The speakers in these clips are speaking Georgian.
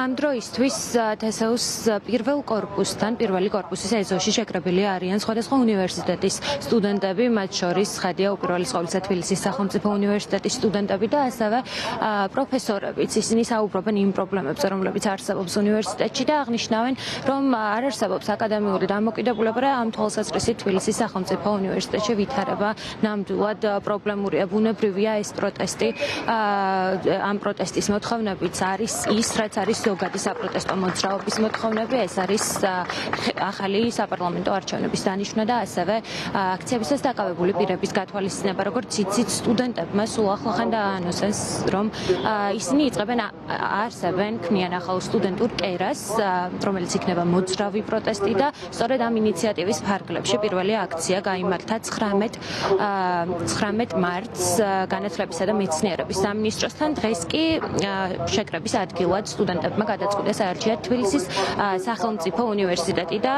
ამ დროისთვის თესეუს პირველი კორპუსის ეზოში შეკრებილი არიან სხვადასხვა უნივერსიტეტის სტუდენტები, მათ შორის ხედია უპირველეს ყოვლისა თბილისის სახელმწიფო უნივერსიტეტის სტუდენტები და ასევე პროფესორებიც. ისინი საუბრობენ იმ პრობლემებზე, რომლებიც არსებობს უნივერსიტეტში და აღნიშნავენ, რომ არ არსებობს აკადემიური დამოკიდებულება და ამ თვალსაზრისით თბილისის სახელმწიფო უნივერსიტეტში ვითარება ნამდვილად პრობლემურია. ბუნებრივია ეს პროტესტი. ამ პროტესტის მოთხოვნებიც არის ის, რაც არის ზოგადი საპროტესტო მოძრაობის მოთხოვნები, ეს არის ახალი საპარლამენტო არჩევნების დანიშვნა და ასევე აქციებისას დაკავებული პირების გათვალისწინება, როგორც იცით, სტუდენტებმა სულ ახლახან დაანონსეს, რომ ისინი არსებენ ქმნიან ახალ სტუდენტურ კერას, რომელიც იქნება მოძრავი პროტესტი და სწორედ ამ ინიციატივის ფარგლებში პირველი აქცია გაიმართა 19 მარტს განათლებისა და მეცნიერების სამინისტროსთან. დღეს კი შეკრების ადგილად სტუდენტებმა გადაწყვიტეს აერჩიათ თბილისის სახელმწიფო უნივერსიტეტი და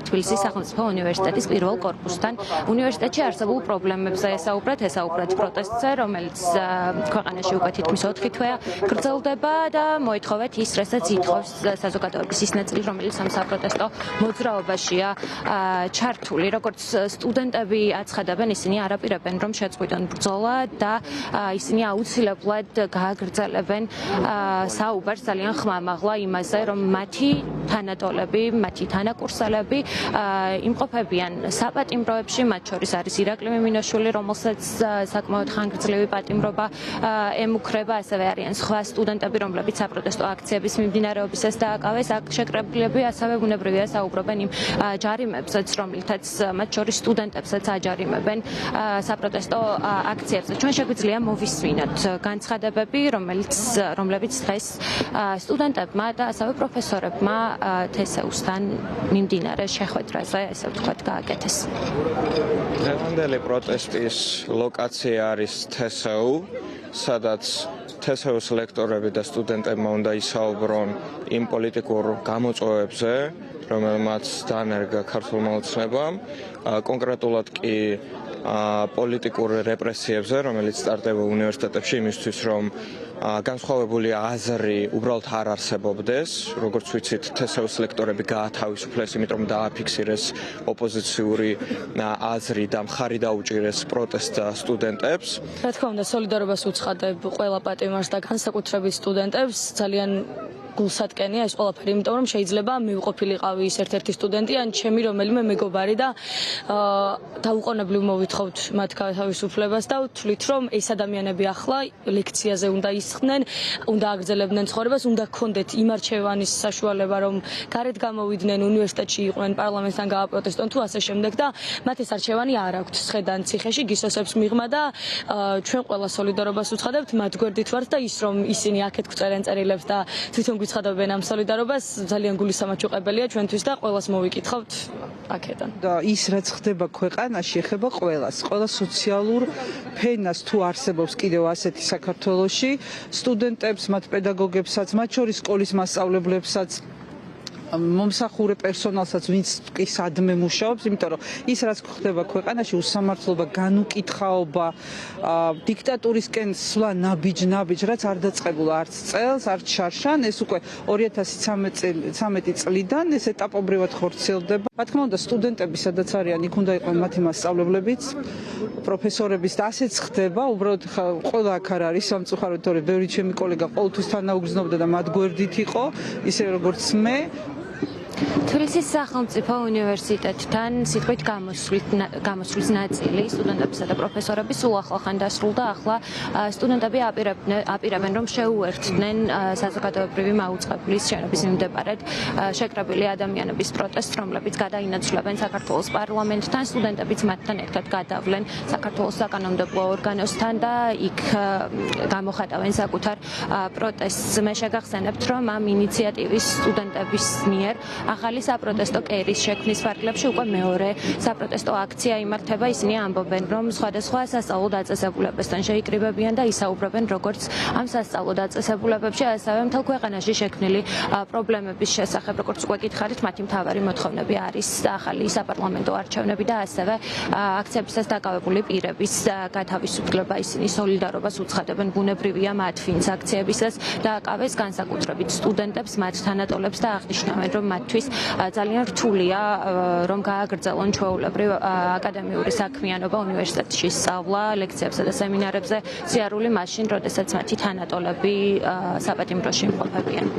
თბილისის სახელმწიფო უნივერსიტეტის პირველ კორპუსთან. უნივერსიტეტში არსებულ პრობლემებზე ესაუბრათ პროტესტზე, რომელიც ქვეყანაში უკვე თითქმის 4 თვეა გრძელდება და მოითხოვეთ ის, რასაც ითხოვს საზოგადოების ის ნაწილი, რომელიც ამ საპროტესტო მოძრაობაშია ჩართული. როგორც სტუდენტები აცხადებენ, ისინი არ აპირებენ, რომ შეწყვიტონ ბრძოლა და ისინი აუცილებლად გააგრძელებენ საუბარს ძალიან ხმამაღლა იმაზე, რომ მათი თანატოლები, მათი თანაკურსელები იმყოფებიან საპატიმროებში, მათ შორის არის ირაკლი მიმინოშვილი, რომელსაც საკმაოდ ხანგრძლივი პატიმრობა ემუქრება, ასევე არიან სხვა სტუდენტები, რომლებიც საპროტესტო აქციების მიმდინარეობისას დააკავეს. აქ შეკრებილები ასევე ბუნებრივია საუბრობენ იმ ჯარიმებსაც, რომელთაც მათ შორის სტუდენტებსაც აჯარიმებენ საპროტესტო აქციებზე. ჩვენ შეგვიძლია მოვისმინოთ განცხადებები, რომლებიც დღეს სტუდენტებმა და ასევე პროფესორებმა თესეუსთან მიმდინარე შეხვედრაზე, ესე ვთქვათ, გააკეთეს. დღევანდელი პროტესტის ლოკაცია არის თესეუ, სადაც თესეუს ლექტორები და სტუდენტებმა უნდა ისაუბრონ იმ პოლიტიკურ გამოწვევებზე, რომელმაც დაანერგა ქართულმა ოცნებამ, კონკრეტულად კი პოლიტიკურ რეპრესიებზე, რომელიც სტარტდება უნივერსიტეტებში იმისთვის, რომ განსხვავებული აზრი უბრალოდ არ არსებობდეს, როგორც ვიცით, თესეუს ლექტორები გაათავისუფლეს, იმიტომ რომ დააფიქსირეს ოპოზიციური აზრი და მხარი დაუჭირეს პროტესტ სტუდენტებს. რა თქმა უნდა, სოლიდარობას უცხადებ ყველა პატიმარს და განსაკუთრებით სტუდენტებს. ძალიან გულსატკენია ეს ყველაფერი, იმიტომ რომ შეიძლება მივყოფილიყავი ის ერთ-ერთი სტუდენტი ან ჩემი რომელიმე მეგობარი და დაუყოვნებლივ მოვითხოვთ მათ გათავისუფლებას და ვთვლით, რომ ეს ადამიანები ახლა ლექციაზე უნდა ისხდნენ, უნდა აგრძელებდნენ ცხოვრებას, უნდა გქონდეთ იმ არჩევანის საშუალება, რომ გარეთ გამოვიდნენ, უნივერსიტეტში იყვნენ, პარლამენტთან გააპროტესტონ თუ ასე შემდეგ და მათ ეს არჩევანი არ აქვთ სხედან ციხეში გისოსებს მიღმა და ჩვენ ყველა სოლიდარობას უცხადებთ, მათ გვერდით ვართ და ის რომ ისინი აქეთ გვწერენ წერილებს და თვითონ ცხადობენ ამ სოლიდარობას, ძალიან გულისამაჩუყებელია ჩვენთვის და ყველას მოვიკითხავთ აქედან. და ის რაც ხდება ქვეყანაში, ეხება ყველას, ყველა სოციალურ ფენას თუ არსებობს კიდევ ასეთი საქართველოში, სტუდენტებს, მათ პედაგოგებსაც, მათ შორის სკოლის მასწავლებლებსაც, მომსახურე პერსონალსაც, ვინც კი სადმე მუშაობს, იმიტომ რომ ის რაც ხდება ქვეყანაში, უსამართლობა, განუკითხაობა, დიქტატურისკენ სვლა ნაბიჯ, რაც არ დაწყებულა არც წელს, არც შარშან, ეს უკვე 2013 წლიდან ეს ეტაპობრივად ხორციელდება. რა თქმა უნდა, სტუდენტები სადაც არიან, იქ უნდა იყვნენ მათი მასწავლებლებიც, პროფესორებიც და ასეც ხდება, უბრალოდ ყველა აქ არ არის სამწუხაროდ, თორე ბევრი ჩემი კოლეგა ყოველთვის თანაუგრძნობდა და მათ გვერდით იყო, ისე როგორც მე. თბილისის სახელმწიფო უნივერსიტეტთან სიტყვით გამოსვლის ნაწილი სტუდენტებისა და პროფესორების სულ ახლახან დასრულდა. ახლა სტუდენტები აპირებენ, რომ შეუერთდნენ საზოგადოებრივი მაუწყებლის შენობის მიმდებარედ შეკრებილი ადამიანების პროტესტს, რომლებიც გადაინაცვლებენ საქართველოს პარლამენტთან. სტუდენტებიც მათთან ერთად გადავლენ საქართველოს საკანონმდებლო ორგანოსთან და იქ გამოხატავენ საკუთარ პროტესტს. მე შეგახსენებთ, რომ ამ ინიციატივის სტუდენტების მიერ ახალი საპროტესტო კერის შექმნის ფარგლებში უკვე მეორე საპროტესტო აქცია იმართება. ისინი ამბობენ, რომ სხვადასხვა სასწავლო დაწესებულებასთან შეიკრიბებიან და ისაუბრებენ როგორც ამ სასწავლო დაწესებულებებში, ასევე მთელ ქვეყანაში შექმნილი პრობლემების შესახებ. როგორც უკვე გითხარით, მათი მთავარი მოთხოვნები არის ახალი საპარლამენტო არჩევნები და ასევე აქციებისას დაკავებული პირების გათავისუფლება. ისინი სოლიდარობას უცხადებენ, ბუნებრივია მათ ვინც აქციებისას დააკავეს, განსაკუთრებით სტუდენტებს, მათ თანატოლებს და აღნიშნავენ, რომ მათთვის ძალიან რთულია რომ გააგრძელონ ჩვეულებრივ აკადემიური საქმიანობა უნივერსიტეტში, სწავლა, ლექციებსა და სემინარებზე, სიარული მაშინ, როდესაც მათი თანატოლები საპატიმროში იმყოფებიან.